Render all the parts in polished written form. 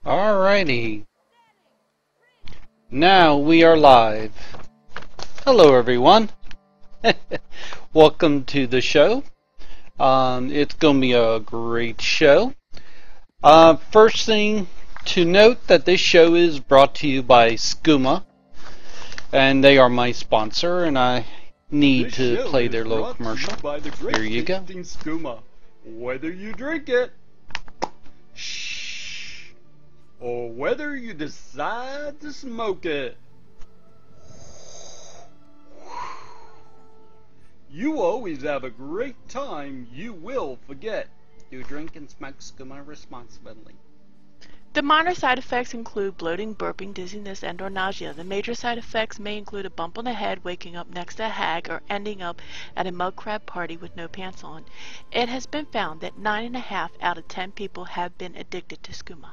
Alrighty, now we are live. Hello everyone. Welcome to the show. It's going to be a great show. First thing to note that this show is brought to you by Skooma, and they are my sponsor, and I need to play their little commercial. Here you go. Skooma. Whether you drink it, or whether you decide to smoke it, you always have a great time you will forget. Do drink and smoke Skooma responsibly. The minor side effects include bloating, burping, dizziness, and/or nausea. The major side effects may include a bump on the head, waking up next to a hag, or ending up at a mud crab party with no pants on. It has been found that 9.5 out of 10 people have been addicted to Skooma.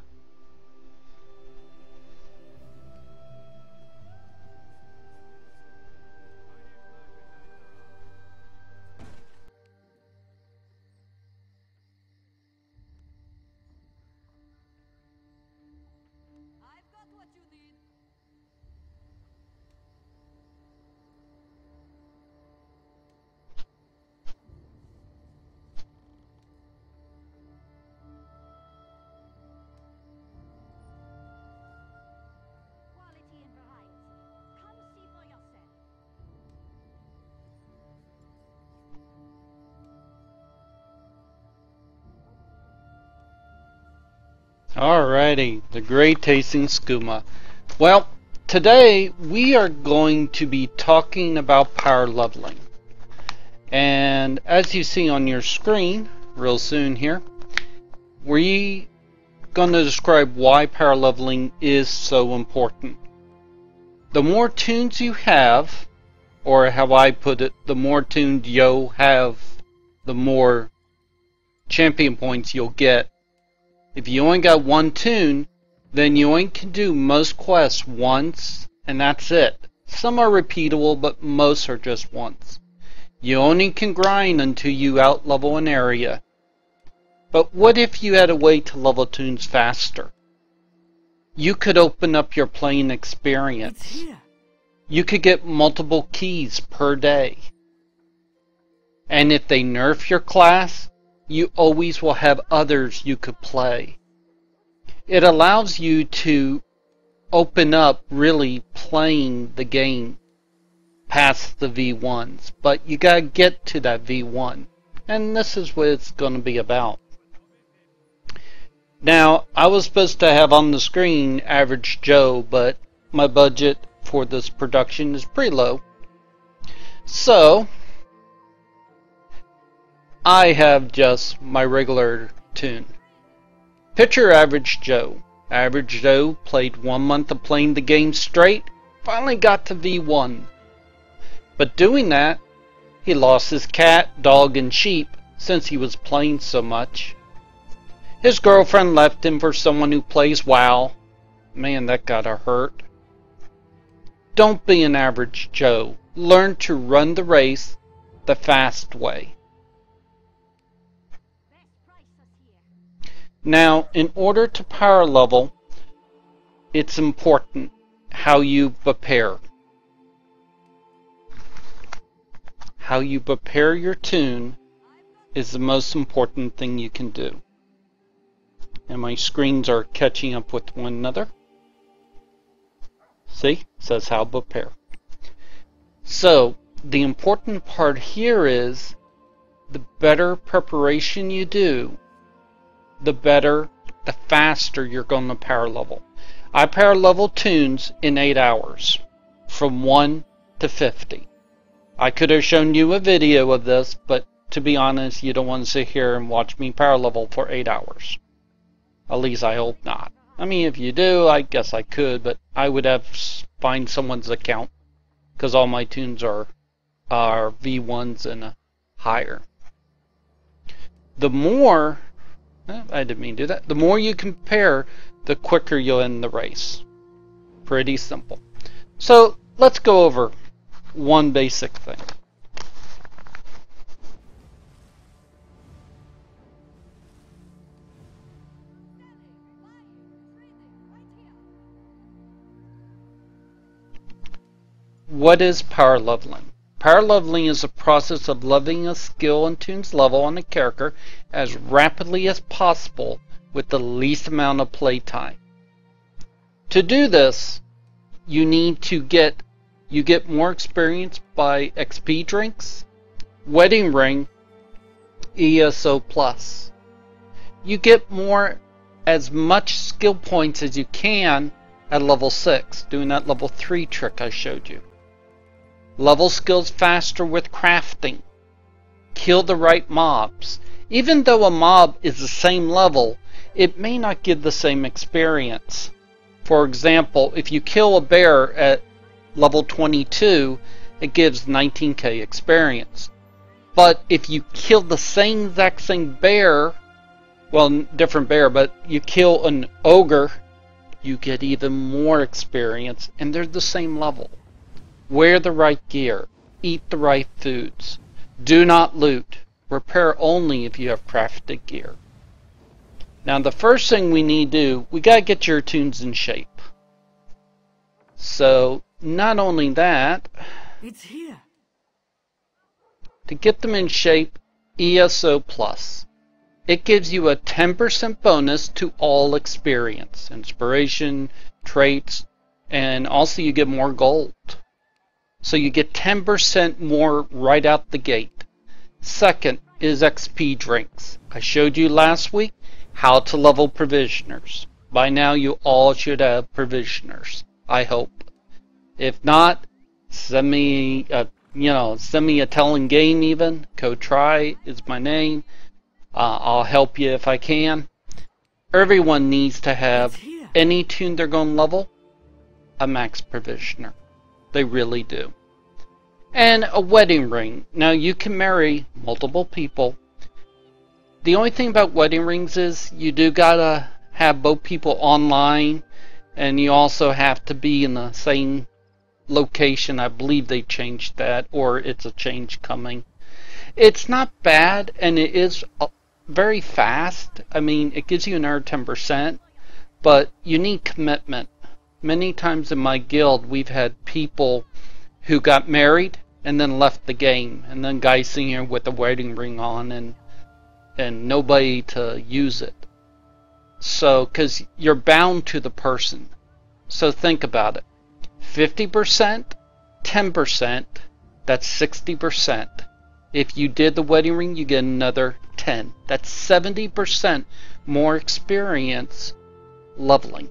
Alrighty, the great tasting Skooma. Well, today we are going to be talking about power leveling. And as you see on your screen, real soon here, we're going to describe why power leveling is so important. The more tunes you have, or how I put it, the more tunes you have, the more champion points you'll get. If you only got one tune, then you only can do most quests once, and that's it. Some are repeatable, but most are just once. You only can grind until you out-level an area. But what if you had a way to level tunes faster? You could open up your playing experience. You could get multiple keys per day. And if they nerf your class, you always will have others you could play. It allows you to open up really playing the game past the V1s, but you gotta get to that V1, and this is what it's going to be about. Now, I was supposed to have on the screen Average Joe, but my budget for this production is pretty low, so I have just my regular tune. Picture Average Joe. Average Joe played 1 month of playing the game straight, finally got to V1. But doing that, he lost his cat, dog, and sheep since he was playing so much. His girlfriend left him for someone who plays WoW. Man, that gotta hurt. Don't be an Average Joe. Learn to run the race the fast way. Now, in order to power level, it's important how you prepare. How you prepare your tune is the most important thing you can do. And my screens are catching up with one another. See? It says how prepare. So, the important part here is the better preparation you do, the better, the faster you're going to power level. I power level tunes in 8 hours, from 1 to 50. I could have shown you a video of this, but to be honest, you don't want to sit here and watch me power level for 8 hours. At least I hope not. I mean, if you do, I guess I could, but I would have to find someone's account, because all my tunes are V1s and higher. The more I didn't mean to do that. The more you compare, the quicker you'll end the race. Pretty simple. So let's go over one basic thing. What is power leveling? Power leveling is the process of leveling a skill and tunes level on a character as rapidly as possible with the least amount of play time. To do this, you get more experience by XP drinks, wedding ring, ESO plus. You get as much skill points as you can at level 6, doing that level 3 trick I showed you. Level skills faster with crafting. Kill the right mobs. Even though a mob is the same level, it may not give the same experience. For example, if you kill a bear at level 22, it gives 19k experience. But if you kill the exact same bear, well, different bear, but you kill an ogre, you get even more experience, and they're the same level. Wear the right gear. Eat the right foods. Do not loot. Repair only if you have crafted gear. Now the first thing we need to do, we gotta get your tunes in shape. So, not only that, it's here. To get them in shape, ESO plus. It gives you a 10% bonus to all experience, inspiration, traits, and also you get more gold. So you get 10% more right out the gate. Second is XP drinks. I showed you last week how to level provisioners. By now you all should have provisioners, I hope. If not, send me a telling game even. Code Try is my name. I'll help you if I can. Everyone needs to have any tune they're going to level, a max provisioner. They really do. And a wedding ring. Now you can marry multiple people. The only thing about wedding rings is you do gotta have both people online, and you also have to be in the same location. I believe they changed that, or it's a change coming. It's not bad, and it is very fast. I mean, it gives you another 10%, but you need commitment. Many times in my guild, we've had people who got married and then left the game, and then guys sitting here with a wedding ring on and nobody to use it. So, because you're bound to the person. So think about it. 50%, 10%, that's 60%. If you did the wedding ring, you get another 10. That's 70% more experience leveling.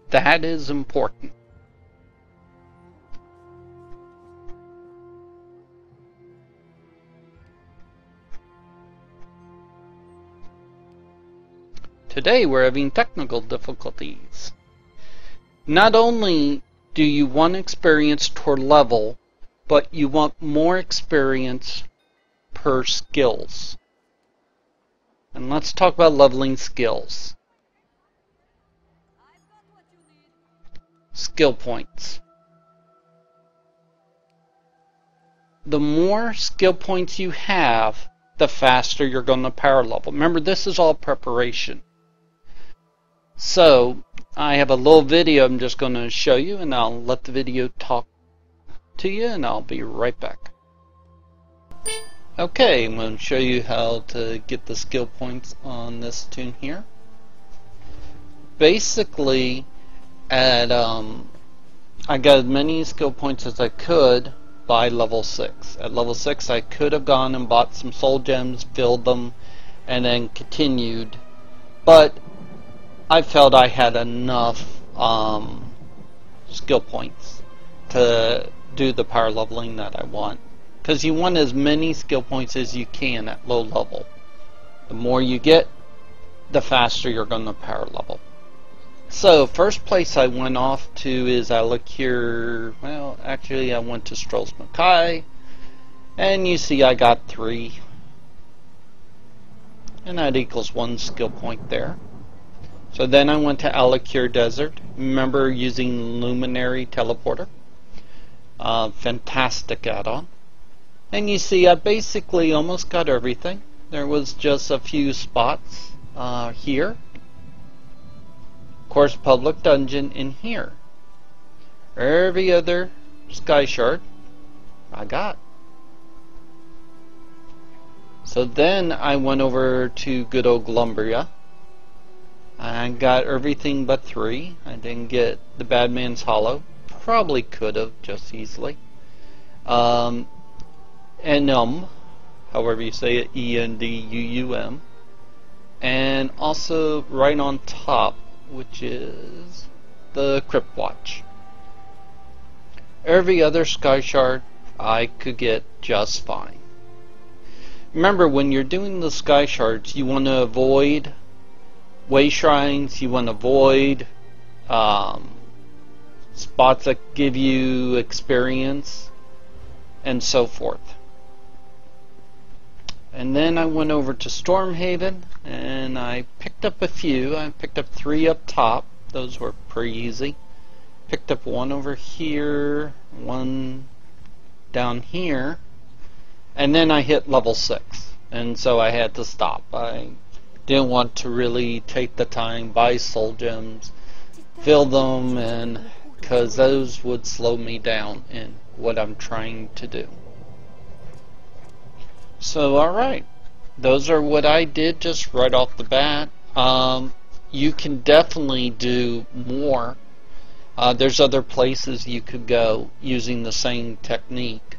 That is important. Today we're having technical difficulties. Not only do you want experience toward level, but you want more experience per skills. And let's talk about leveling skills. Skill points. The more skill points you have, the faster you're going to power level. Remember, this is all preparation. So, I have a little video I'm just going to show you, and I'll let the video talk to you, and I'll be right back. Okay, I'm going to show you how to get the skill points on this tune here. Basically, I got as many skill points as I could by level 6. At level 6 I could have gone and bought some soul gems, filled them, and then continued, but I felt I had enough skill points to do the power leveling that I want. Because you want as many skill points as you can at low level. The more you get, the faster you're going to power level. So, first place I went off to is, I look here, well, actually I went to Strolls Mackay, and you see I got 3. And that equals 1 skill point there. So then I went to Alakir Desert. Remember using Luminary Teleporter. Fantastic add-on. And you see I basically almost got everything. There was just a few spots here. Of course, public dungeon in here. Every other sky shard I got. So then I went over to good old Glumbria. I got everything but 3. I didn't get the Badman's Hollow. Probably could have just easily. Enum, however you say it, Enduum. And also right on top, which is the Crypt Watch. Every other sky shard I could get just fine. Remember, when you're doing the sky shards, you want to avoid way shrines, you want to avoid spots that give you experience, and so forth. And then I went over to Stormhaven, and I picked up a few. I picked up 3 up top. Those were pretty easy. Picked up 1 over here, 1 down here, and then I hit level 6, and so I had to stop. I didn't want to really take the time, buy soul gems, fill them, and because those would slow me down in what I'm trying to do. So alright, those are what I did just right off the bat. You can definitely do more. There's other places you could go using the same technique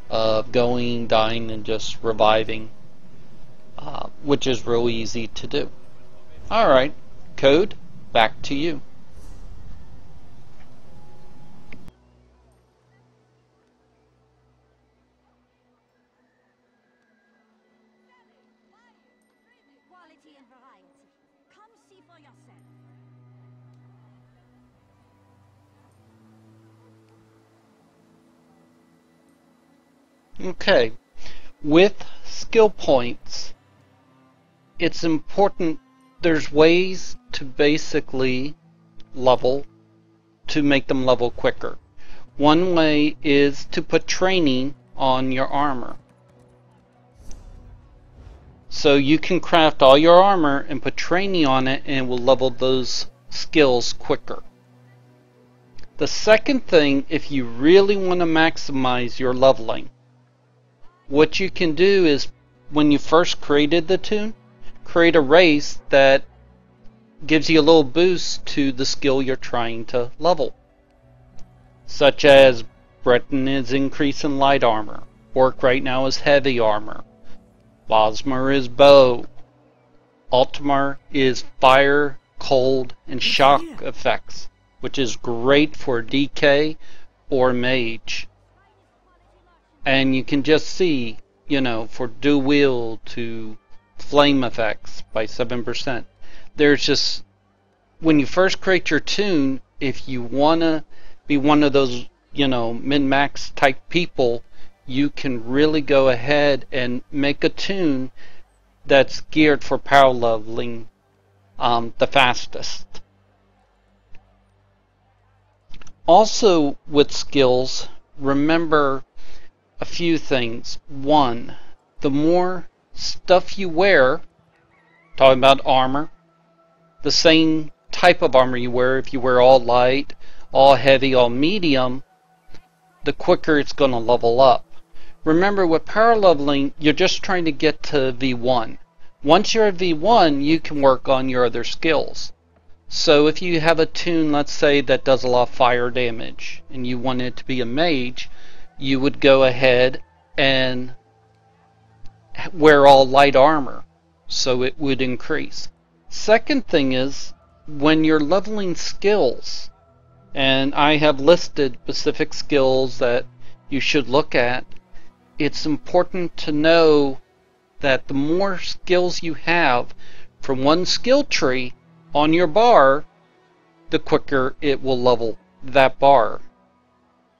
of going, dying, and just reviving, which is real easy to do. Alright, Code, back to you. Quality and variety. Come see for yourself. Okay, with skill points, it's important, there's ways to basically level, to make them level quicker. One way is to put training on your armor. So you can craft all your armor and put training on it, and it will level those skills quicker. The second thing, if you really want to maximize your leveling, what you can do is, when you first created the toon, create a race that gives you a little boost to the skill you're trying to level. Such as Breton is increase in light armor, Orc right now is heavy armor, Bosmer is bow, Ultimar is fire, cold, and shock effects, which is great for DK or mage. And you can just see, you know, for dual wield to flame effects by 7%. There's just, when you first create your toon, if you want to be one of those, you know, min-max type people, you can really go ahead and make a toon that's geared for power leveling the fastest. Also with skills, remember a few things. One, the more stuff you wear, talking about armor, the same type of armor you wear, if you wear all light, all heavy, all medium, the quicker it's going to level up. Remember, with power leveling, you're just trying to get to V1. Once you're at V1, you can work on your other skills. So if you have a toon, let's say, that does a lot of fire damage, and you want it to be a mage, you would go ahead and wear all light armor, so it would increase. Second thing is, when you're leveling skills, and I have listed specific skills that you should look at, it's important to know that the more skills you have from one skill tree on your bar, the quicker it will level that bar.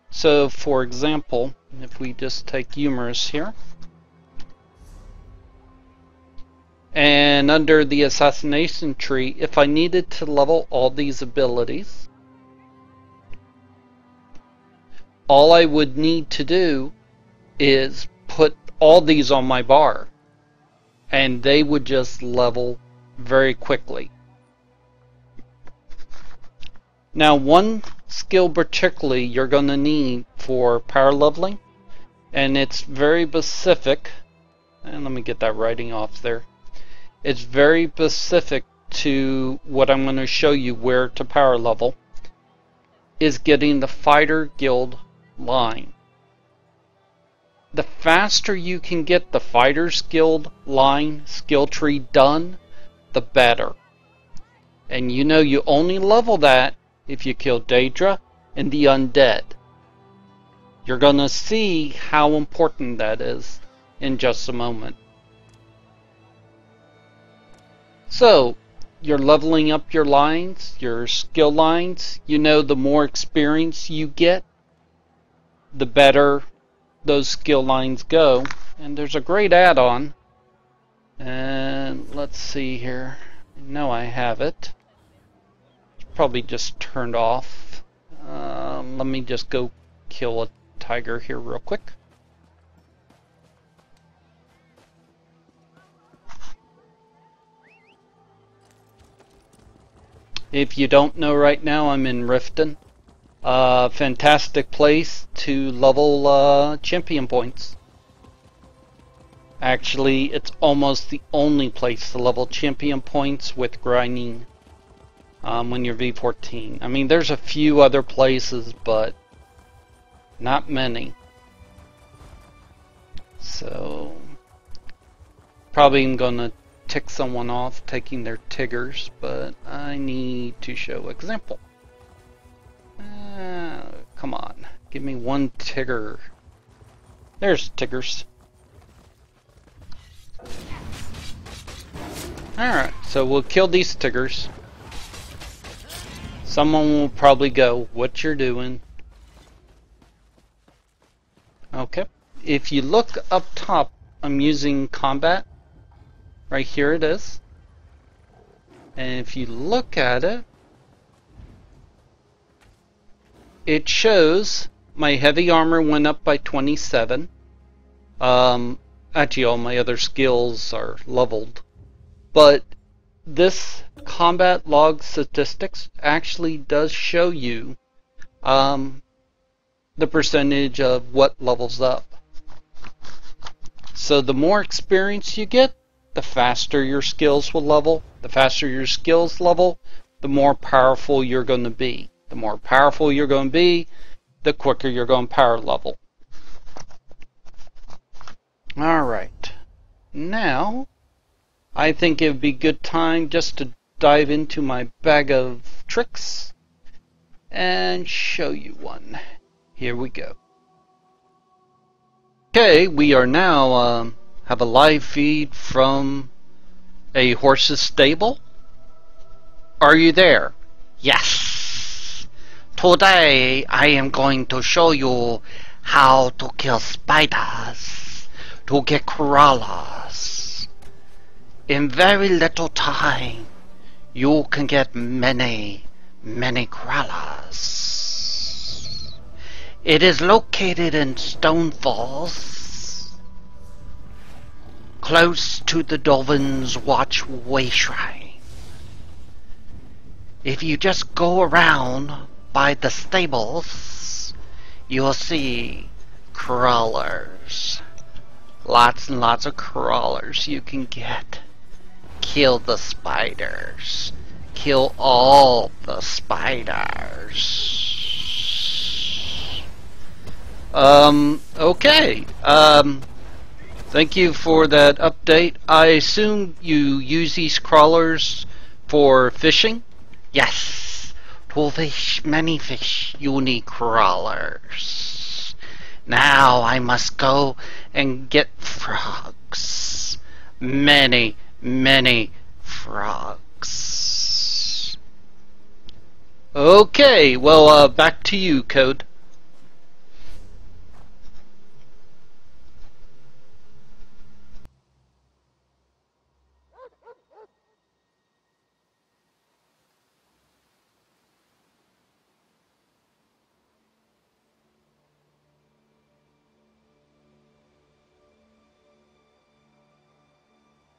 So for example, if we just take humorous here, and under the assassination tree, if I needed to level all these abilities, all I would need to do is put all these on my bar, and they would just level very quickly. Now, one skill particularly you're going to need for power leveling, and it's very specific. And let me get that writing off there. It's very specific to what I'm going to show you where to power level, is getting the fighter guild line. The faster you can get the fighters guild line skill tree done, the better. And you know you only level that if you kill Daedra and the undead. You're going to see how important that is in just a moment. So, you're leveling up your lines, your skill lines. You know the more experience you get, the better those skill lines go. And there's a great add-on. And let's see here. I know I have it. It's probably just turned off. Let me just go kill a tiger here real quick. If you don't know right now, I'm in Riften. Fantastic place to level champion points. Actually, it's almost the only place to level champion points with grinding when you're V14. I mean, there's a few other places, but not many. So, probably I'm gonna tick someone off taking their Tiggers, but I need to show example. Come on, give me one Tigger. There's Tiggers. Alright, so we'll kill these Tiggers. Someone will probably go, what you're doing? Okay, if you look up top, I'm using combat. Right here it is. And if you look at it, it shows my heavy armor went up by 27. Actually, all my other skills are leveled. But this combat log statistics actually does show you the percentage of what levels up. So the more experience you get, the faster your skills will level. The faster your skills level, the more powerful you're going to be. The more powerful you're going to be, the quicker you're going to power level. Alright. Now, I think it would be a good time just to dive into my bag of tricks and show you one. Here we go. Okay, we are now have a live feed from a horse's stable. Are you there? Yes. Today I am going to show you how to kill spiders to get crawlers. In very little time you can get many crawlers. It is located in Stone Falls, close to the Dolphins Watchway Shrine. If you just go around by the stables, you'll see crawlers. Lots and lots of crawlers you can get. Kill the spiders. Kill all the spiders. Okay. Thank you for that update. I assume you use these crawlers for fishing? Yes. To fish many fish, you need crawlers. Now I must go and get frogs. Many frogs. Okay, well, back to you, Code.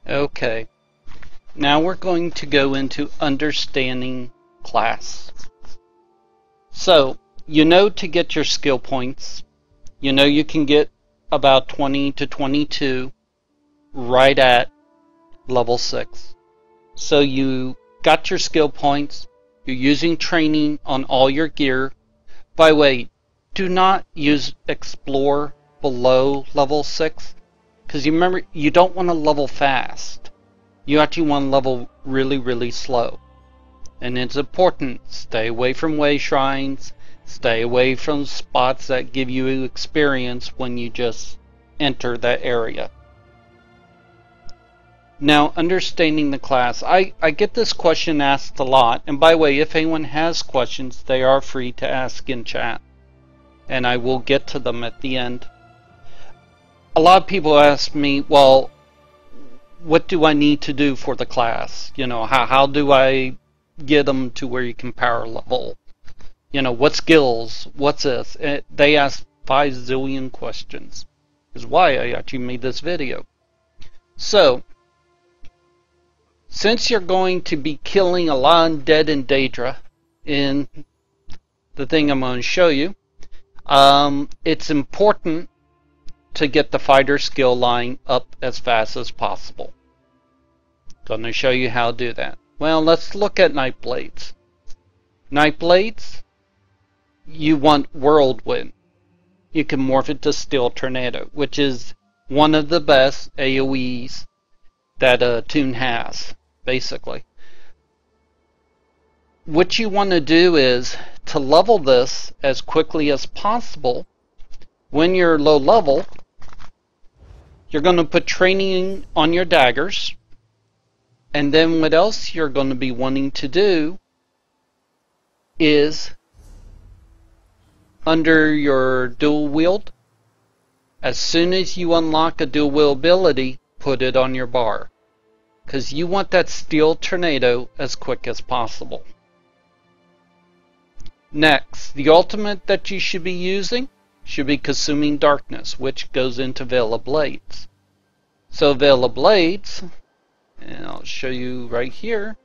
Okay, now we're going to go into understanding class. So, you know to get your skill points. You know you can get about 20 to 22 right at level 6. So you got your skill points. You're using training on all your gear. By the way, do not use Explore below level 6. Because you remember, you don't want to level fast. You actually want to level really, really slow. And it's important, stay away from way shrines, stay away from spots that give you experience when you just enter that area. Now, understanding the class, I get this question asked a lot, and by the way, if anyone has questions, they are free to ask in chat, and I will get to them at the end. A lot of people ask me, well, what do I need to do for the class? You know, how do I get them to where you can power level? You know, what skills? What's this? They ask 5 zillion questions. Is why I actually made this video. So, since you're going to be killing a lot of undead and Daedra in the thing I'm going to show you, it's important to get the fighter skill line up as fast as possible. Going to show you how to do that. Well, let's look at Night Blades. Night Blades, you want Whirlwind. You can morph it to Steel Tornado, which is one of the best AoEs that Toon has, basically. What you want to do is to level this as quickly as possible. When you're low level, you're going to put training on your daggers. And then what else you're going to be wanting to do is under your dual wield, as soon as you unlock a dual wield ability, put it on your bar. Because you want that Steel Tornado as quick as possible. Next, the ultimate that you should be using should be Consuming Darkness, which goes into Veil of Blades. So Veil of Blades, and I'll show you right here,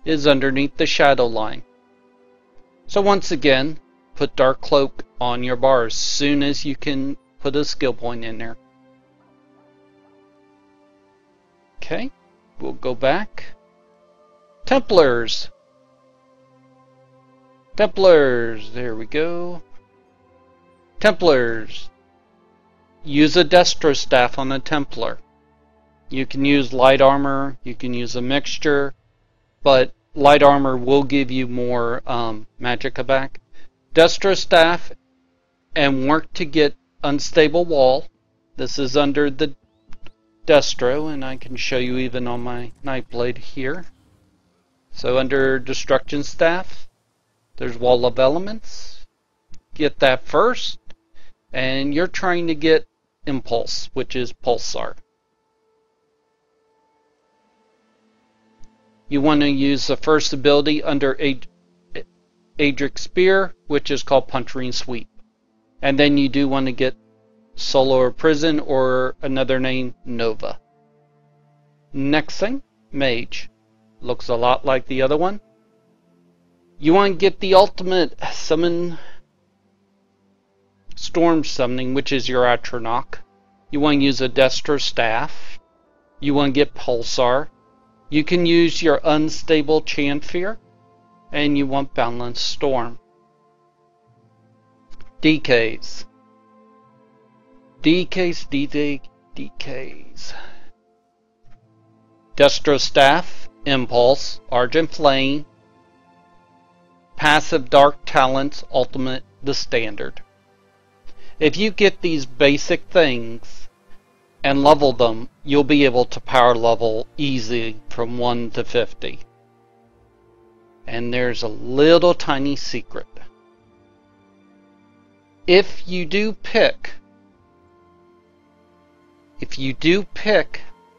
is underneath the shadow line. So once again, put Dark Cloak on your bar as soon as you can put a skill point in there. Okay, we'll go back. Templars. Templars, there we go. Templars. Use a Destro Staff on a Templar. You can use light armor, you can use a mixture, but light armor will give you more magicka back. Destro Staff, and work to get Unstable Wall. This is under the Destro, and I can show you even on my Nightblade here. So under Destruction Staff, there's Wall of Elements. Get that first, and you're trying to get Impulse, which is Pulsar. You want to use the first ability under Adric Spear, which is called Puncturing Sweep. And then you do want to get Solar Prison, or another name, Nova. Next thing, Mage. Looks a lot like the other one. You want to get the ultimate summon, Storm Summoning, which is your Atronach. You want to use a Destro Staff. You want to get Pulsar. You can use your Unstable Chanfear, and you want Boundless Storm. DKs. DKs. Destro Staff, Impulse, Argent Flame, Passive Dark Talents, Ultimate, the Standard. If you get these basic things and level them, you'll be able to power level easy from 1 to 50. And there's a little tiny secret. If you do pick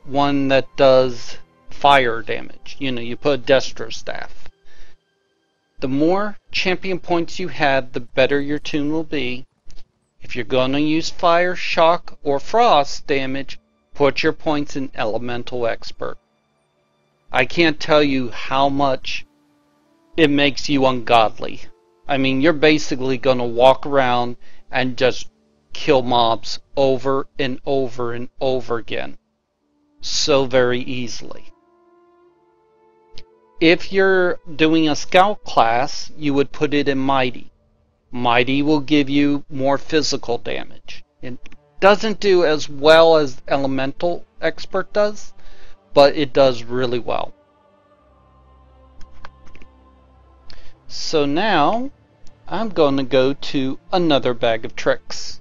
one that does fire damage, you put a Destro Staff, the more champion points you have, the better your tune will be. If you're going to use fire, shock, or frost damage, put your points in Elemental Expert. I can't tell you how much it makes you ungodly. I mean, you're basically going to walk around and just kill mobs over and over and over again. So very easily. If you're doing a scout class, you would put it in Mighty. Mighty will give you more physical damage. It doesn't do as well as Elemental Expert does, but it does really well. So now, I'm going to go to another bag of tricks.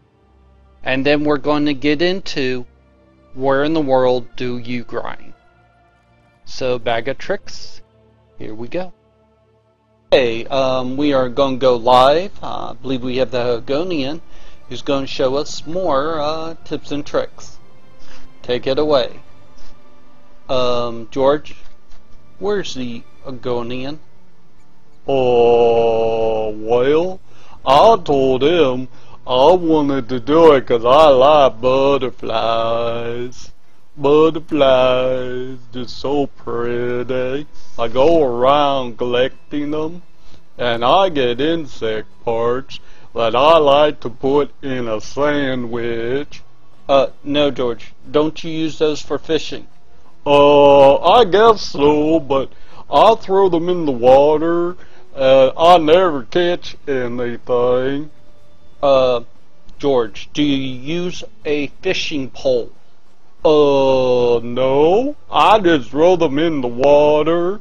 And then we're going to get into where in the world do you grind. So, bag of tricks, here we go. Okay, we are going to go live. I believe we have the Hogonian who's going to show us more tips and tricks. Take it away. George, where's the Hogonian? Oh, well, I told him I wanted to do it 'cause I like butterflies. Butterflies, they're so pretty. I go around collecting them, and I get insect parts that I like to put in a sandwich. No, George, don't you use those for fishing? I guess so, but I throw them in the water. I never catch anything. George, do you use a fishing pole? No. I just throw them in the water.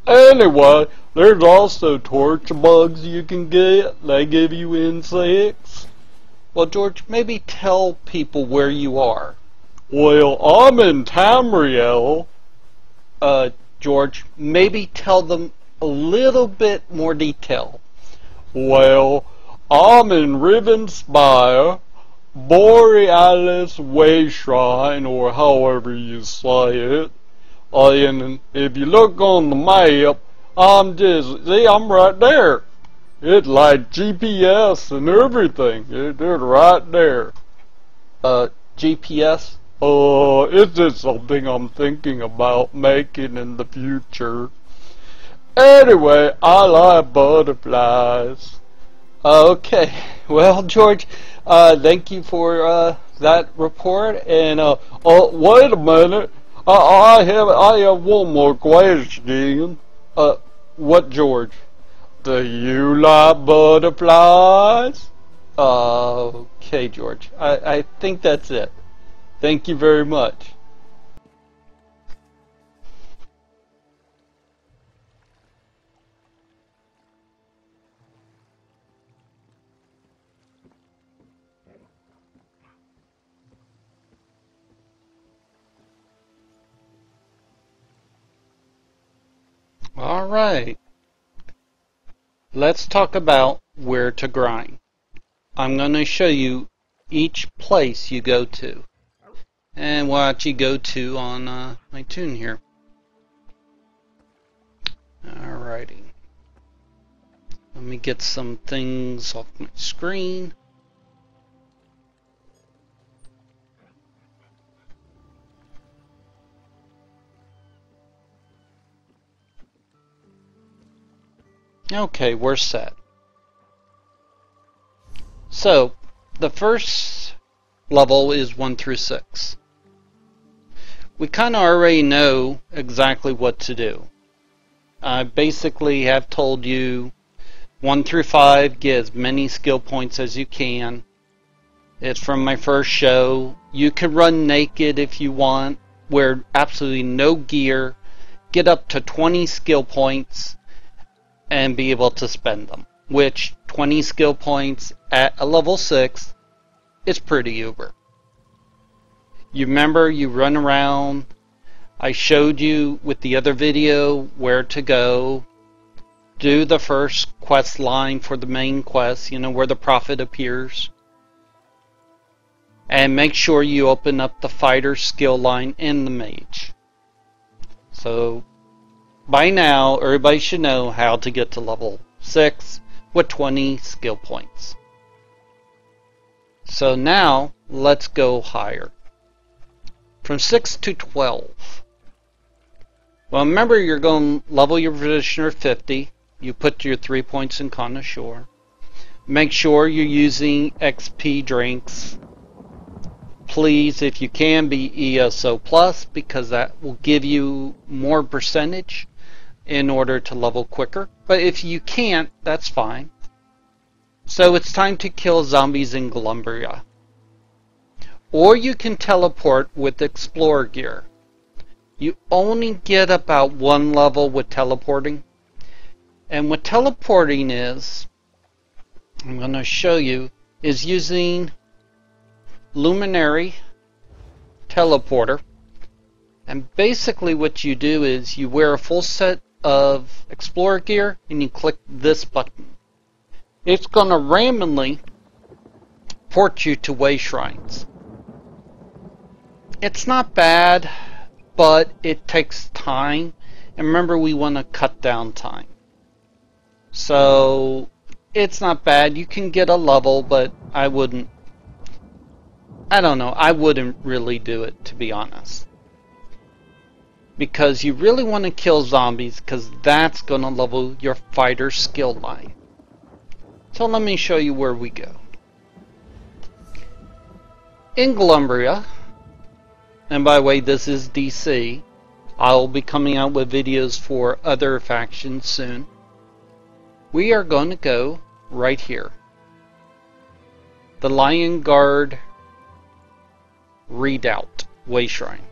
Anyway, there's also torch bugs you can get. They give you insects. Well, George, maybe tell people where you are. Well, I'm in Tamriel. George, maybe tell them a little bit more detail. Well, I'm in Rivenspire, Borealis Way Shrine, or however you say it. And if you look on the map, I'm right there. It's like GPS and everything. It's right there. GPS? It's just something I'm thinking about making in the future. Anyway, I like butterflies. Okay. Well, George, thank you for that report. And wait a minute. I have one more question. What, George? Do you like butterflies? Okay, George. I think that's it. Thank you very much. All right. Let's talk about where to grind. I'm going to show you each place you go to and what you go to on my tune here. Alrighty. Let me get some things off my screen. Okay, we're set. So, the first level is 1 through 6. We kind of already know exactly what to do. I basically have told you 1 through 5, get as many skill points as you can. It's from my first show. You can run naked if you want, wear absolutely no gear, get up to 20 skill points, and be able to spend them. Which, 20 skill points at a level 6 is pretty uber. You remember, you run around. I showed you with the other video where to go. Do the first quest line for the main quest, you know, where the prophet appears. And make sure you open up the fighter skill line in the mage. So, by now, everybody should know how to get to level 6 with 20 skill points. So now, let's go higher. From 6 to 12. Well, remember, you're going to level your petitioner 50. You put your 3 points in Connoisseur. Make sure you're using XP drinks. Please, if you can, be ESO Plus, because that will give you more percentage in order to level quicker. But if you can't, that's fine. So it's time to kill zombies in Glumbria. Or you can teleport with Explorer gear. You only get about 1 level with teleporting. And what teleporting is, I'm going to show you, is using Luminary Teleporter. And basically what you do is you wear a full set of Explorer gear and you click this button. It's going to randomly port you to way shrines. It's not bad, but it takes time. And remember, we want to cut down time. So it's not bad. You can get a level, but I wouldn't really do it, to be honest. Because you really want to kill zombies, because that's going to level your fighter skill line. So let me show you where we go. In Glumbria, and by the way, this is DC. I'll be coming out with videos for other factions soon. We are going to go right here. The Lion Guard Redoubt Way Shrine.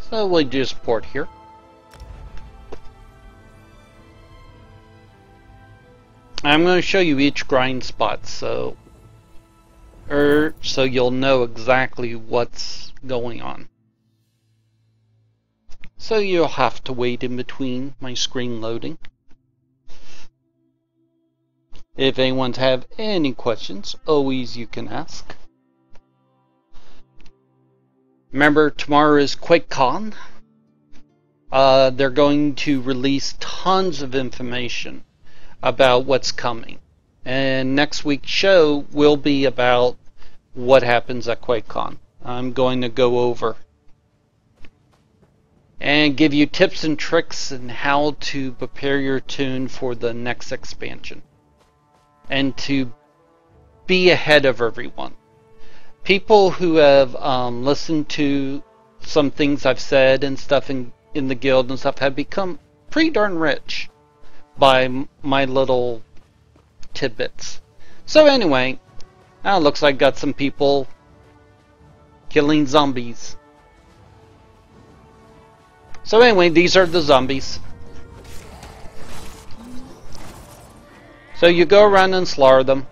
So we'll just port here. I'm going to show you each grind spot so you'll know exactly what's going on. So you'll have to wait in between my screen loading. If anyone have any questions, always you can ask. Remember, tomorrow is QuakeCon. They're going to release tons of information about what's coming. And next week's show will be about what happens at QuakeCon. I'm going to go over and give you tips and tricks on how to prepare your tune for the next expansion. And to be ahead of everyone. People who have listened to some things I've said and stuff in the guild and stuff have become pretty darn rich by my little tidbits. So anyway, now it looks like I got some people killing zombies. So anyway, these are the zombies. So you go around and slaughter them.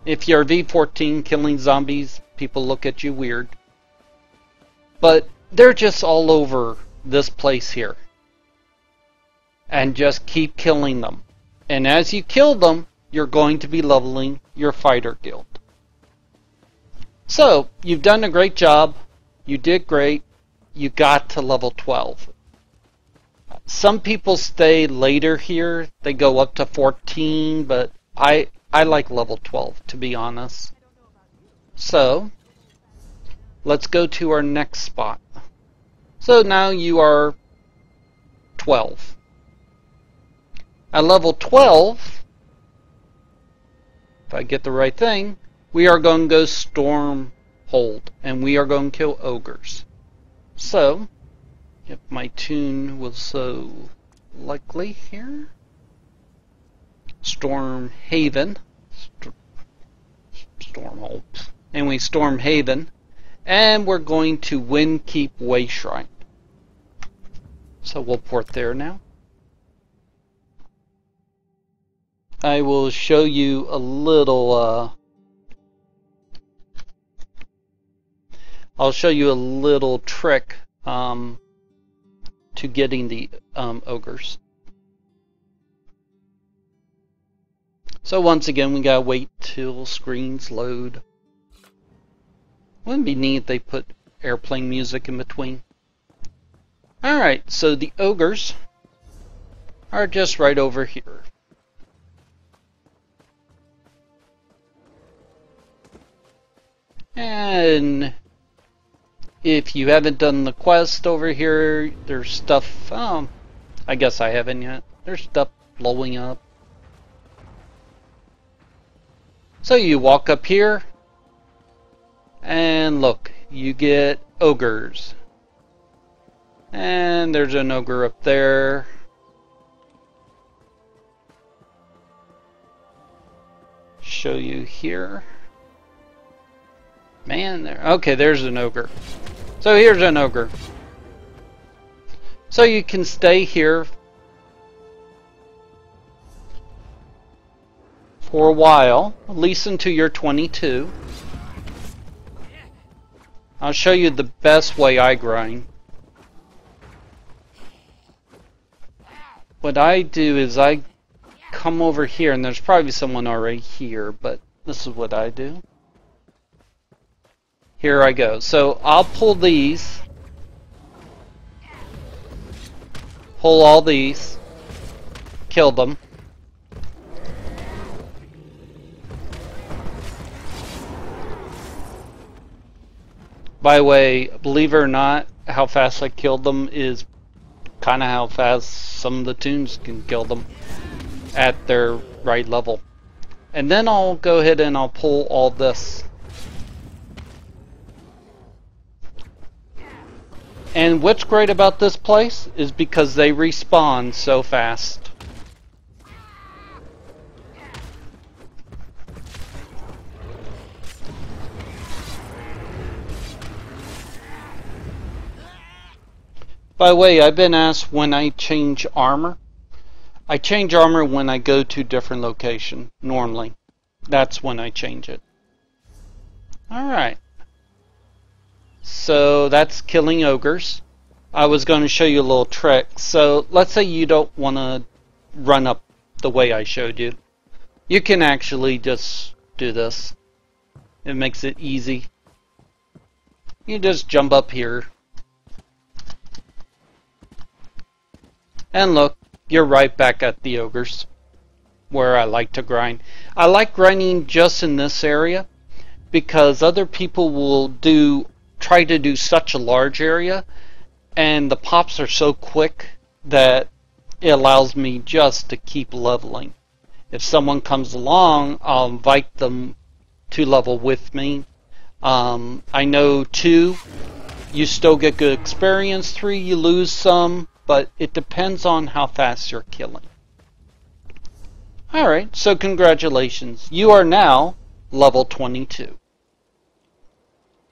If you're V14 killing zombies, people look at you weird. But they're just all over this place here. And just keep killing them. And as you kill them, you're going to be leveling your fighter guild. So, you've done a great job. You did great. You got to level 12. Some people stay later here. They go up to 14, but I like level 12, to be honest. So, let's go to our next spot. So now you are 12. At level 12, if I get the right thing, we are going to go Stormhold, and we are going to kill ogres. So, if my tune was so likely here, Stormhaven, Stormhold, and we Stormhaven, and we're going to Windkeep Way Shrine. So we'll port there now. I will show you a little I'll show you a little trick to getting the ogres. So once again, we gotta wait till screens load. Wouldn't it be neat if they put airplane music in between? Alright, so the ogres are just right over here. And if you haven't done the quest over here, there's stuff, I guess I haven't yet. There's stuff blowing up. So you walk up here, and look, you get ogres. And there's an ogre up there. Show you here. Man, there. Okay, there's an ogre. So here's an ogre. So you can stay here for a while, at least until you're 22. I'll show you the best way I grind. What I do is I come over here, and there's probably someone already here, but this is what I do. Here I go. So I'll pull these. Pull all these. Kill them. By the way, believe it or not, how fast I killed them is kind of how fast some of the tunes can kill them at their right level. And then I'll go ahead and I'll pull all this. And what's great about this place is because they respawn so fast. By the way, I've been asked when I change armor. I change armor when I go to different location, normally. That's when I change it. Alright. So that's killing ogres. I was going to show you a little trick. So let's say you don't want to run up the way I showed you. You can actually just do this. It makes it easy. You just jump up here. And look, you're right back at the ogres, where I like to grind. I like grinding just in this area, because other people will try to do such a large area, and the pops are so quick that it allows me just to keep leveling. If someone comes along, I'll invite them to level with me. I know 2, you still get good experience. 3, you lose some. But it depends on how fast you're killing. Alright, so congratulations. You are now level 22.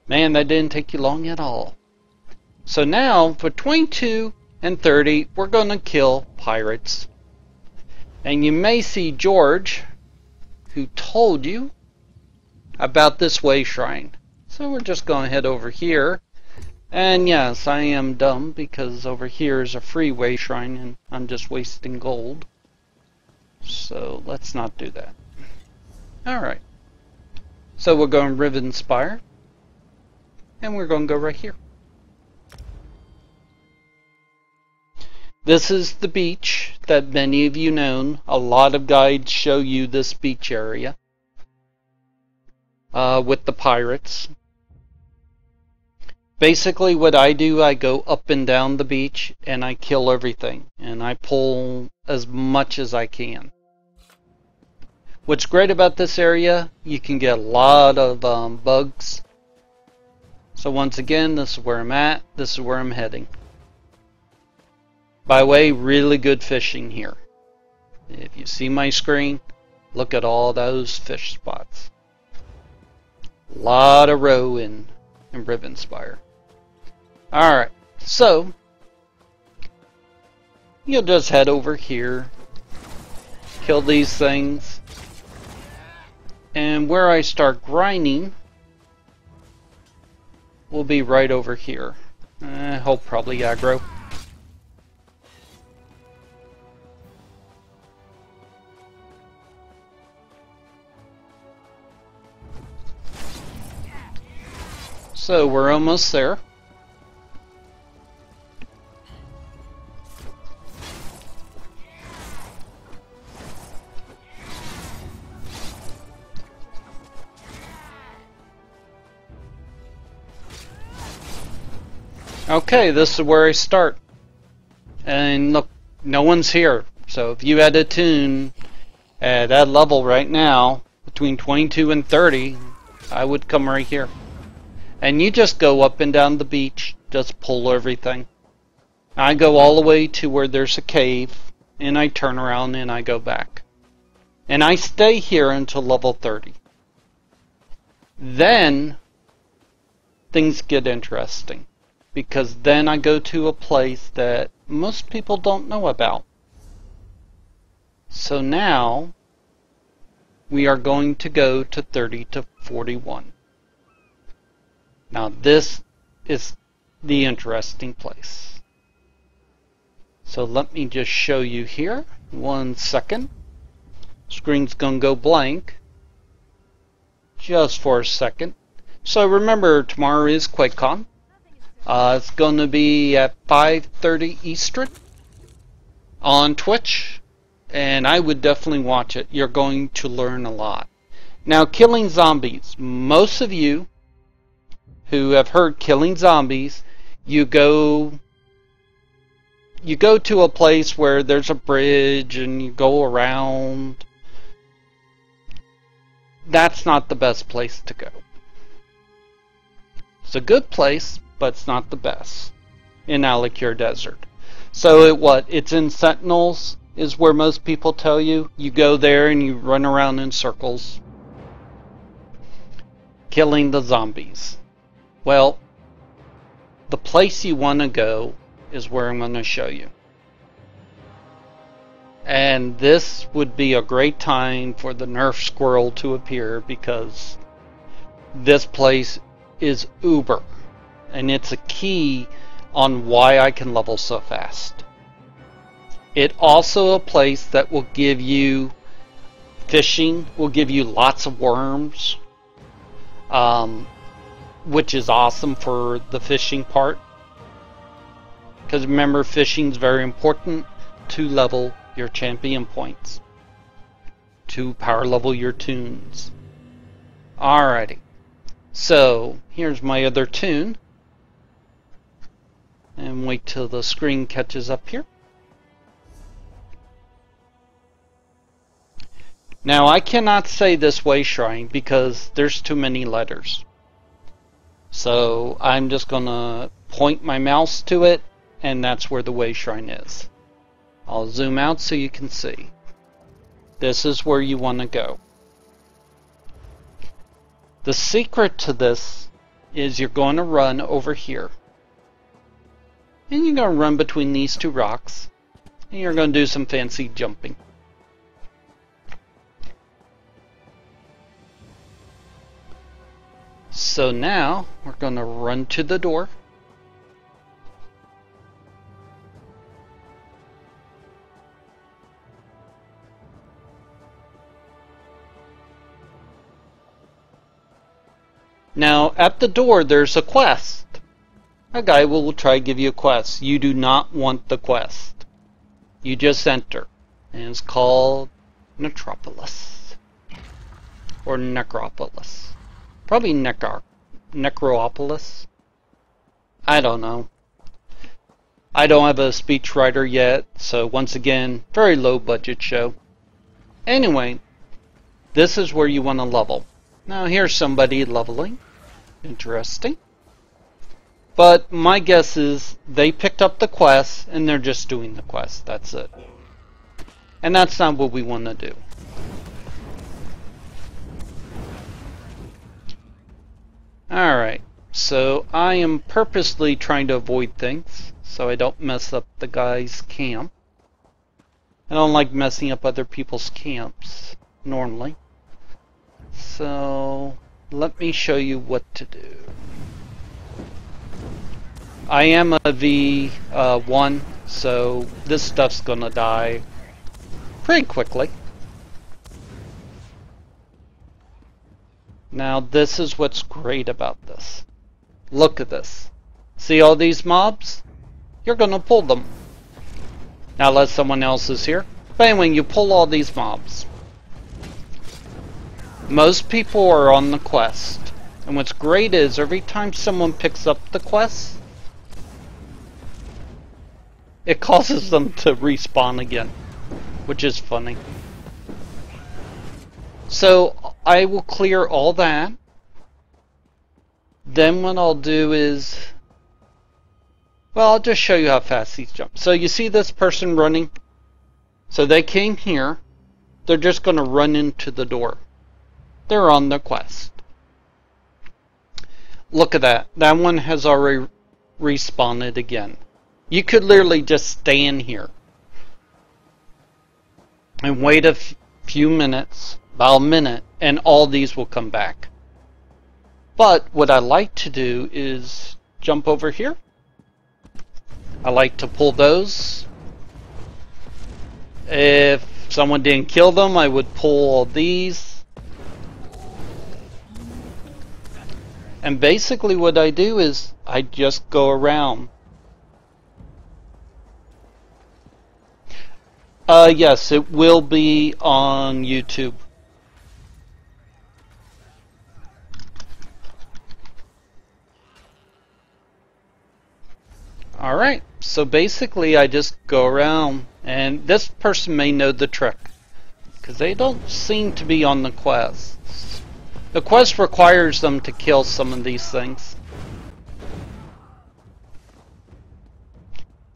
Man, that didn't take you long at all. So now, for 22 and 30, we're going to kill pirates. And you may see George, who told you about this way shrine. So we're just going to head over here. And yes, I am dumb because over here is a freeway shrine and I'm just wasting gold. So let's not do that. Alright. So we're going Riven Spire. And we're going to go right here. This is the beach that many of you know. A lot of guides show you this beach area. With the pirates. Basically what I do, I go up and down the beach and I kill everything. And I pull as much as I can. What's great about this area, you can get a lot of bugs. So once again, this is where I'm at. This is where I'm heading. By the way, really good fishing here. If you see my screen, look at all those fish spots. A lot of roe in Riven Spire. Alright, so you'll just head over here, kill these things, and where I start grinding will be right over here. I hope probably aggro. So we're almost there. Okay, this is where I start. And look, no one's here. So if you had a tune at that level right now, between 22 and 30, I would come right here. And you just go up and down the beach, just pull everything. I go all the way to where there's a cave, and I turn around and I go back. And I stay here until level 30. Then things get interesting, because then I go to a place that most people don't know about. So now we are going to go to 30 to 41. Now this is the interesting place. So let me just show you here. 1 second. Screen's gonna go blank just for a second. So remember, tomorrow is QuakeCon. It's going to be at 5:30 Eastern on Twitch, and I would definitely watch it. You're going to learn a lot. Now, killing zombies. Most of you who have heard killing zombies, you go to a place where there's a bridge and you go around. That's not the best place to go. It's a good place, but it's not the best in Alicure Desert. So it's in Sentinels is where most people tell you. You go there and you run around in circles, killing the zombies. Well, the place you want to go is where I'm going to show you. And this would be a great time for the Nerf squirrel to appear, because this place is uber, and it's a key on why I can level so fast. It also a place that will give you fishing, will give you lots of worms, which is awesome for the fishing part, because remember, fishing is very important to level your champion points, to power level your tunes. Alrighty, so here's my other tune, and wait till the screen catches up here. Now I cannot say this way shrine because there's too many letters, so I'm just gonna point my mouse to it, and that's where the way shrine is. I'll zoom out so you can see. This is where you want to go. The secret to this is you're going to run over here, and you're going to run between these two rocks, and you're going to do some fancy jumping. So now we're going to run to the door. Now, at the door, there's a quest. A guy will try to give you a quest. You do not want the quest. You just enter. And it's called Necropolis. Or Necropolis. Probably Necropolis. I don't know. I don't have a speechwriter yet, so once again, very low budget show. Anyway, this is where you want to level. Now here's somebody leveling. Interesting. But my guess is they picked up the quest and they're just doing the quest. That's it. And that's not what we want to do. Alright, so I am purposely trying to avoid things so I don't mess up the guy's camp. I don't like messing up other people's camps normally. So let me show you what to do. I am a V1, so this stuff's gonna die pretty quickly. Now this is what's great about this. Look at this. See all these mobs? You're gonna pull them. Now unless someone else is here. But anyway, you pull all these mobs. Most people are on the quest. And what's great is every time someone picks up the quest, it causes them to respawn again. which is funny. So I will clear all that. Then what I'll do is, well, I'll just show you how fast these jump. So you see this person running? So they came here. They're just going to run into the door. They're on the quest. Look at that. That one has already respawned again. You could literally just stand here and wait a few minutes, about a minute, and all these will come back. But what I like to do is jump over here. I like to pull those. If someone didn't kill them, I would pull all these. And basically what I do is I just go around. Yes, it will be on YouTube. Alright, so basically I just go around, and this person may know the trick, because they don't seem to be on the quests. The quest requires them to kill some of these things.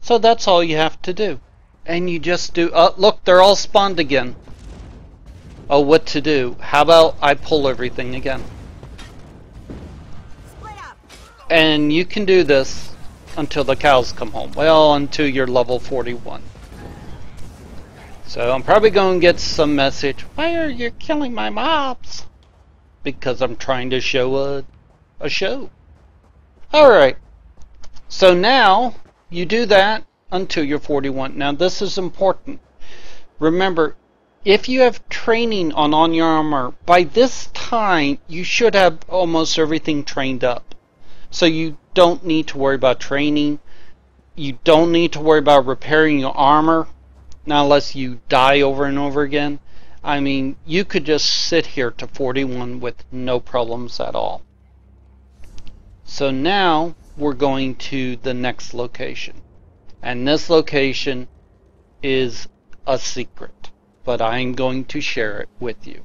So that's all you have to do. And you just do, look, they're all spawned again. Oh, what to do? How about I pull everything again? And you can do this until the cows come home. Well, until you're level 41. So I'm probably going to get some message, why are you killing my mobs? Because I'm trying to show a show. Alright. So now you do that until you're 41. Now this is important. Remember, if you have training on your armor, by this time you should have almost everything trained up. So you don't need to worry about training. You don't need to worry about repairing your armor. Not unless you die over and over again. I mean, you could just sit here to 41 with no problems at all. So now we're going to the next location. And this location is a secret, but I'm going to share it with you.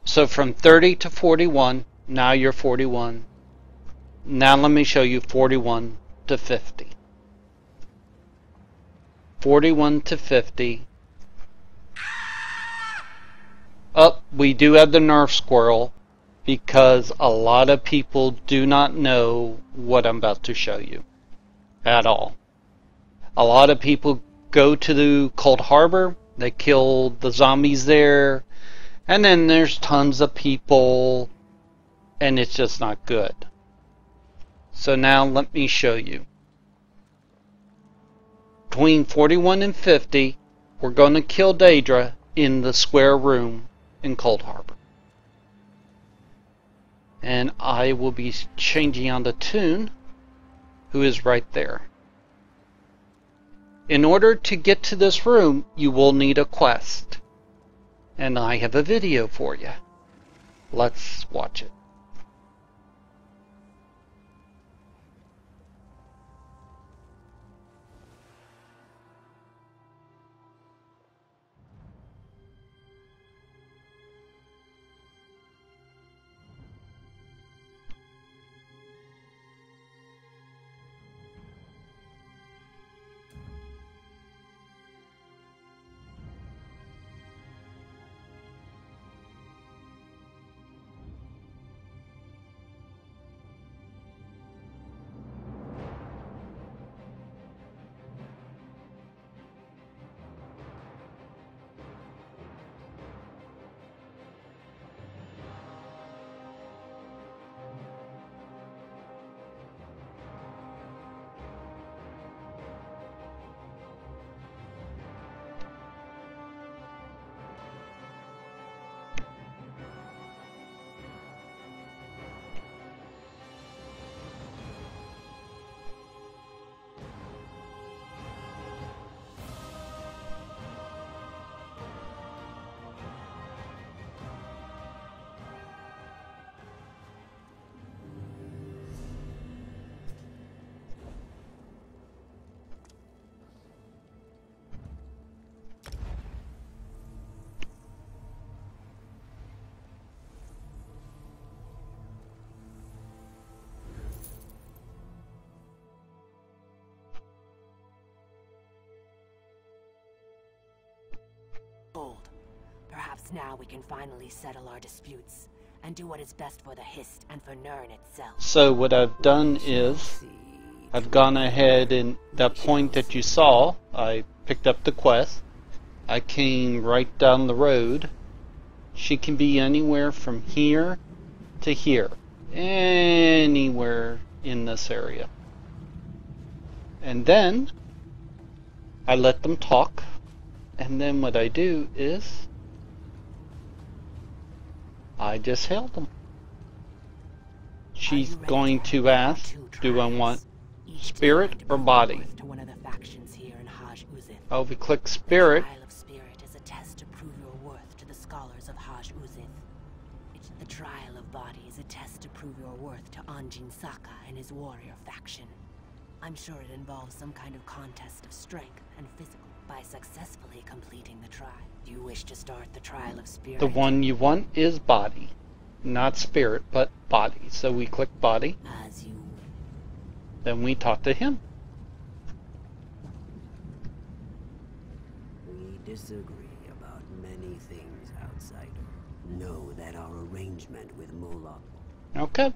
So from 30 to 41, now you're 41. Now let me show you 41 to 50. 41 to 50. We do have the Nerf squirrel, because a lot of people do not know what I'm about to show you at all. A lot of people go to the Cold Harbor, they kill the zombies there, and then there's tons of people, and it's just not good. So now let me show you. Between 41 and 50, we're going to kill Daedra in the square room in Cold Harbor. And I will be changing on the Toon, who is right there. In order to get to this room, you will need a quest. And I have a video for you. Let's watch it. Perhaps now we can finally settle our disputes and do what is best for the Hist and for Nirn itself. So what I've done is I've gone ahead and that point that you saw, I picked up the quest. I came right down the road. She can be anywhere from here to here. Anywhere in this area. And then I let them talk. And then what I do is I just hail them. She's going to ask, do I want spirit or body? Oh, we click spirit. The trial of spirit is a test to prove your worth to the scholars of Haj Uzith. The trial of body is a test to prove your worth to Anjin Saka and his warrior faction. I'm sure it involves some kind of contest of strength and physical. By successfully completing the trial, do you wish to start the trial of spirit? The one you want is body. Not spirit, but body. So we click body. As you Then we talk to him. We disagree about many things, outsider. Know that our arrangement with Moloch. Okay.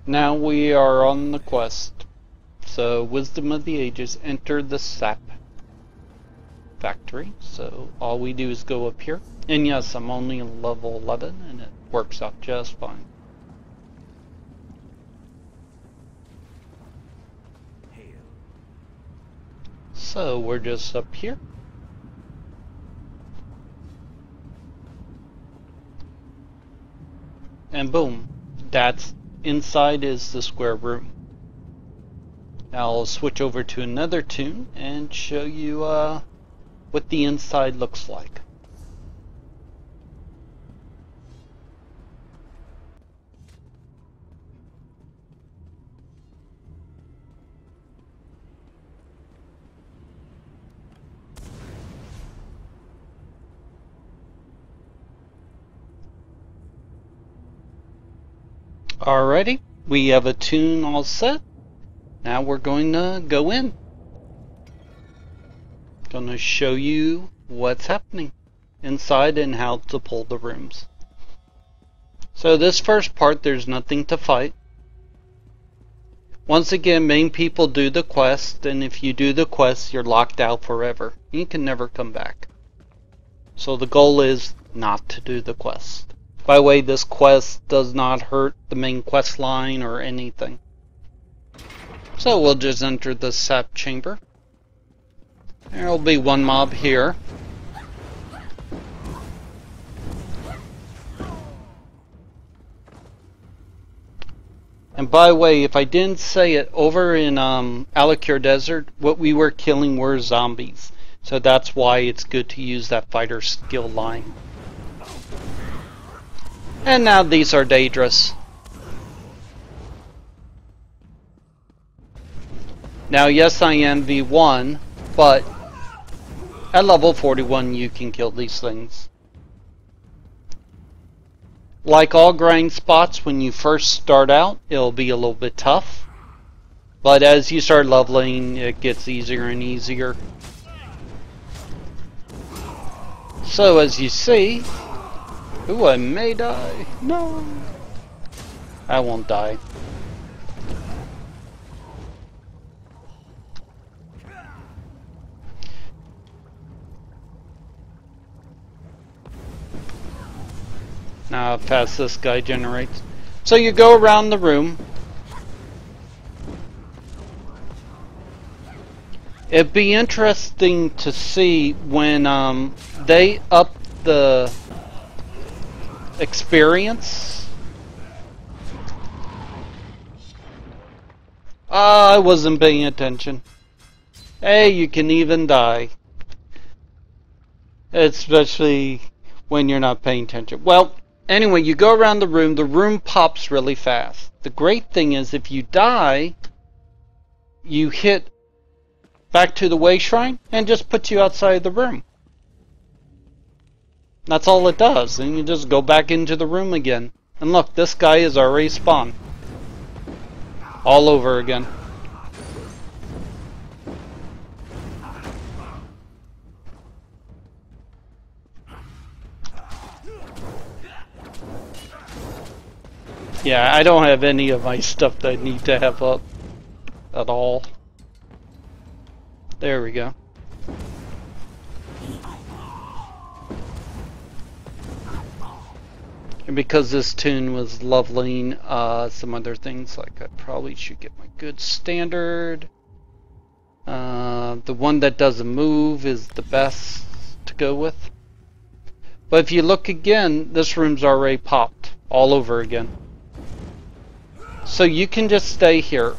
Now we are on the quest. So, Wisdom of the Ages, enter the sap factory. So, all we do is go up here. And yes, I'm only level 11 and it works out just fine. So, we're just up here. And boom, that's inside is the square room. Now I'll switch over to another tune and show you what the inside looks like. Alrighty, we have a tune all set. Now we're going to go in. Gonna show you what's happening inside and how to pull the rooms. So this first part, there's nothing to fight. Once again, main people do the quest, and if you do the quest, you're locked out forever. You can never come back. So the goal is not to do the quest. By the way, this quest does not hurt the main quest line or anything. So we'll just enter the sap chamber. There will be one mob here. And by the way, if I didn't say it, over in Alakir Desert, what we were killing were zombies. So that's why it's good to use that fighter skill line. And now these are dangerous. Now yes, I am V1, but at level 41 you can kill these things. Like all grind spots, when you first start out, it'll be a little bit tough. But as you start leveling, it gets easier and easier. So as you see... Ooh, I may die. No! I won't die. Now how fast this guy generates. So you go around the room. It'd be interesting to see when they up the experience. I wasn't paying attention. Hey, you can even die. Especially when you're not paying attention. Well, anyway, you go around the room pops really fast. The great thing is if you die, you hit back to the way shrine and just puts you outside the room. That's all it does, and you just go back into the room again. And look, this guy is already spawned. All over again. Yeah, I don't have any of my stuff that I need to have up at all. There we go. And because this tune was leveling some other things, like I probably should get my good standard. The one that doesn't move is the best to go with. But if you look again, this room's already popped all over again. So you can just stay here.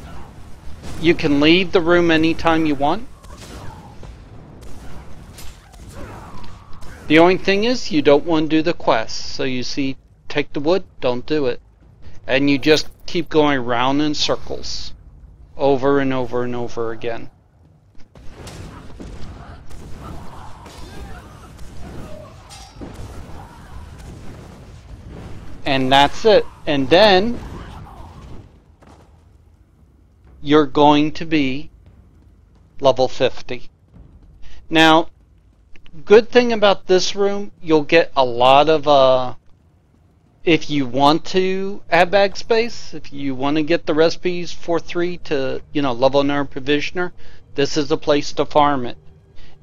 You can leave the room anytime you want. The only thing is, you don't want to do the quest. So you see, take the wood, don't do it. And you just keep going around in circles. Over and over and over again. And that's it. And then you're going to be level 50. Now, good thing about this room, you'll get a lot of if you want to add bag space, if you want to get the recipes for 3 to, level another provisioner, this is the place to farm it.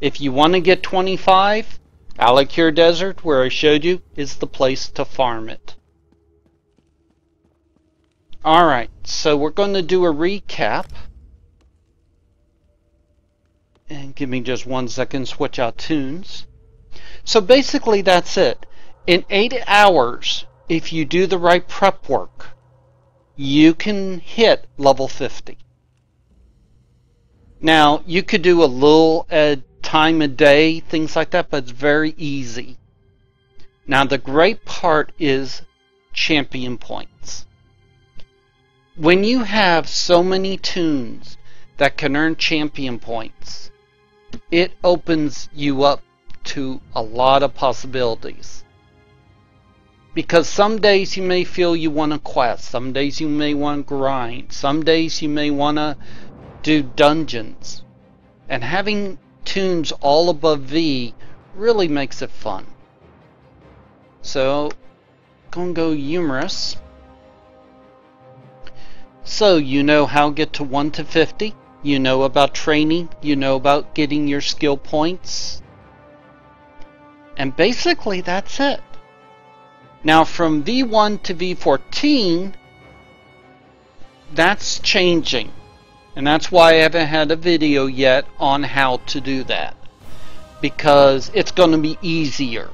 If you want to get 25, Alakir Desert, where I showed you, is the place to farm it. Alright, so we're going to do a recap. And give me just 1 second, switch out tunes. So basically that's it. In 8 hours, if you do the right prep work, you can hit level 50. Now, you could do a little time a day, things like that, but it's very easy. Now, the great part is champion points. When you have so many tunes that can earn champion points, it opens you up to a lot of possibilities. Because some days you may feel you want to quest, some days you may want to grind, some days you may want to do dungeons. And having tunes all above V really makes it fun. So, gonna go humorous. So, you know how to get to 1 to 50. You know about training. You know about getting your skill points. And basically, that's it. Now, from V1 to V14, that's changing. And that's why I haven't had a video yet on how to do that. Because it's going to be easier.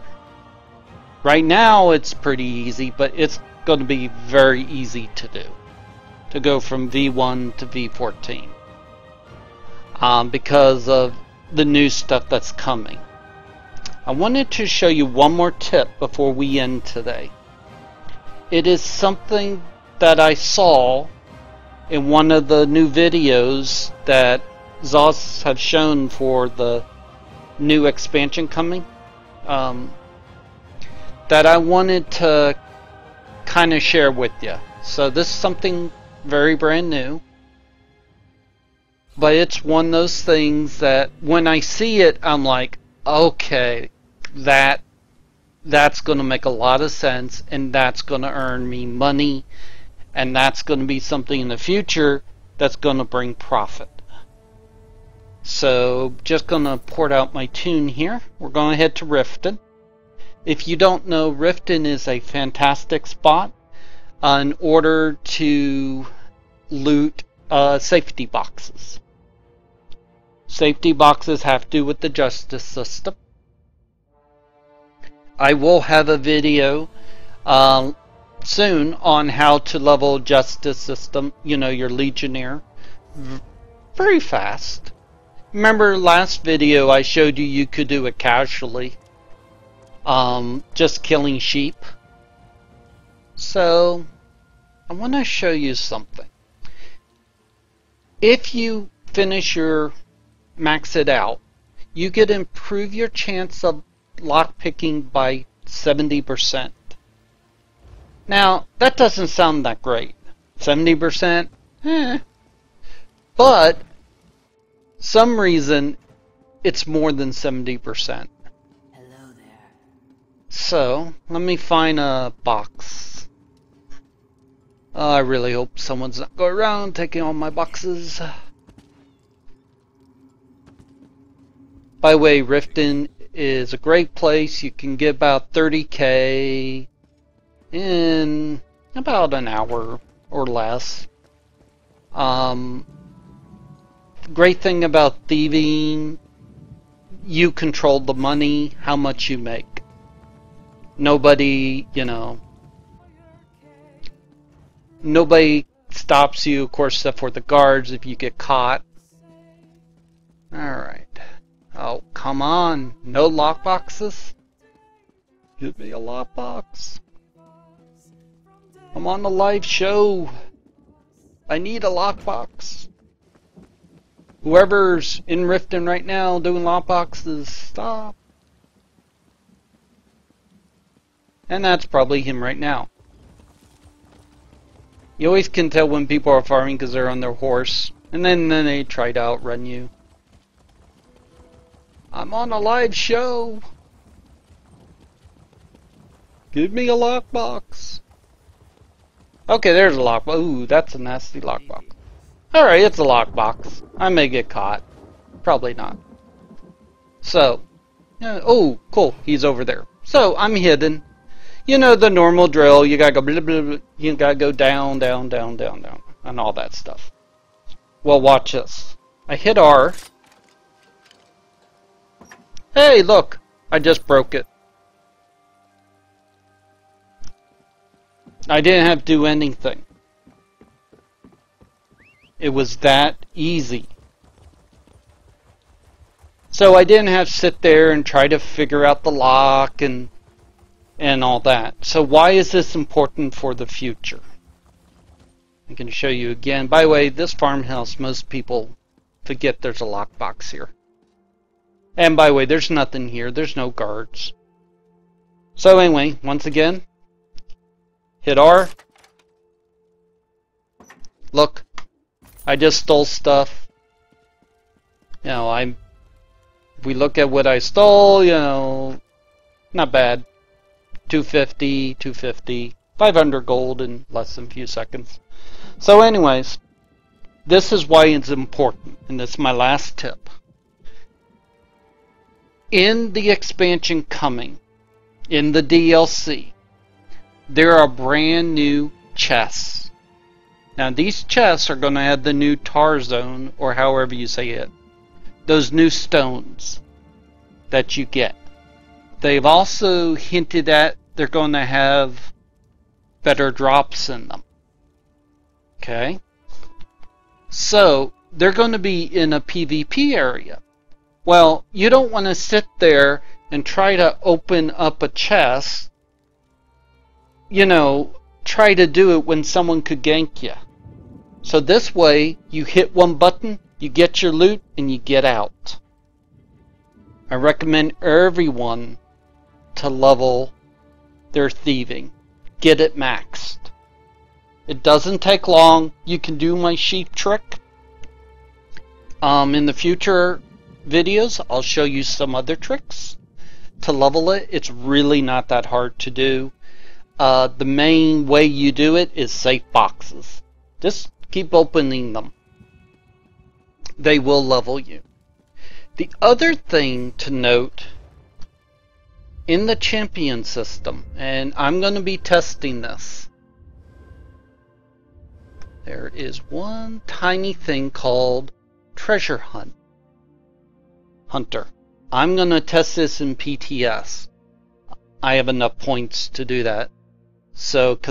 Right now, it's pretty easy, but it's going to be very easy to do. To go from V1 to V14. Because of the new stuff that's coming. I wanted to show you one more tip before we end today. It is something that I saw in one of the new videos that Zos have shown for the new expansion coming. That I wanted to kind of share with you. So this is something very brand new. But it's one of those things that when I see it, I'm like, okay, that's going to make a lot of sense, and that's going to earn me money, and that's going to be something in the future that's going to bring profit. So, just going to port out my tune here. We're going to head to Riften. If you don't know, Riften is a fantastic spot in order to loot safety boxes. Safety boxes have to do with the justice system. I will have a video soon on how to level justice system, your legionnaire, very fast. Remember last video I showed you could do it casually, just killing sheep. So I want to show you something. If you finish your max it out, you could improve your chance of lockpicking by 70%. Now, that doesn't sound that great. 70%? But, some reason, it's more than 70%. Hello there. So, let me find a box. I really hope someone's not going around taking all my boxes. By the way, Riften is a great place. You can get about 30k in about an hour or less. Great thing about thieving, you control the money, how much you make. Nobody, nobody stops you, of course, except for the guards if you get caught. Alright. Oh, come on. No lockboxes? Give me a lockbox. I'm on a live show. I need a lockbox. Whoever's in Riften right now doing lockboxes, stop. And that's probably him right now. You always can tell when people are farming because they're on their horse. And then they try to outrun you. I'm on a live show. Give me a lockbox. Okay, there's a lockbox. Ooh, that's a nasty lockbox. Alright, it's a lockbox. I may get caught. Probably not. So, oh, cool. He's over there. So, I'm hidden. You know the normal drill. You gotta go blah, blah, blah. You gotta go down, down, down, down, down. And all that stuff. Well, watch this. I hit R. Hey, look! I just broke it. I didn't have to do anything. It was that easy. So I didn't have to sit there and try to figure out the lock and all that. So why is this important for the future? I can show you again. By the way, this farmhouse, most people forget there's a lockbox here. And by the way, there's nothing here. There's no guards. So anyway, once again, hit R. Look, I just stole stuff. If we look at what I stole, not bad. 250, 250, 500 gold in less than a few seconds. So anyways, this is why it's important, and this is my last tip. In the expansion coming, in the DLC, there are brand new chests. Now these chests are going to have the new tar zone, or however you say it. Those new stones that you get. They've also hinted at they're going to have better drops in them. Okay? So, they're going to be in a PvP area. Well, you don't want to sit there and try to open up a chest, try to do it when someone could gank you. So this way, you hit one button, you get your loot, and you get out. I recommend everyone to level their thieving. Get it maxed. It doesn't take long. You can do my sheep trick. In the future videos, I'll show you some other tricks to level it. It's really not that hard to do. The main way you do it is safe boxes. Just keep opening them. They will level you. The other thing to note in the champion system, and I'm going to be testing this, there is one tiny thing called treasure hunter. I'm going to test this in PTS. I have enough points to do that. So, 'cause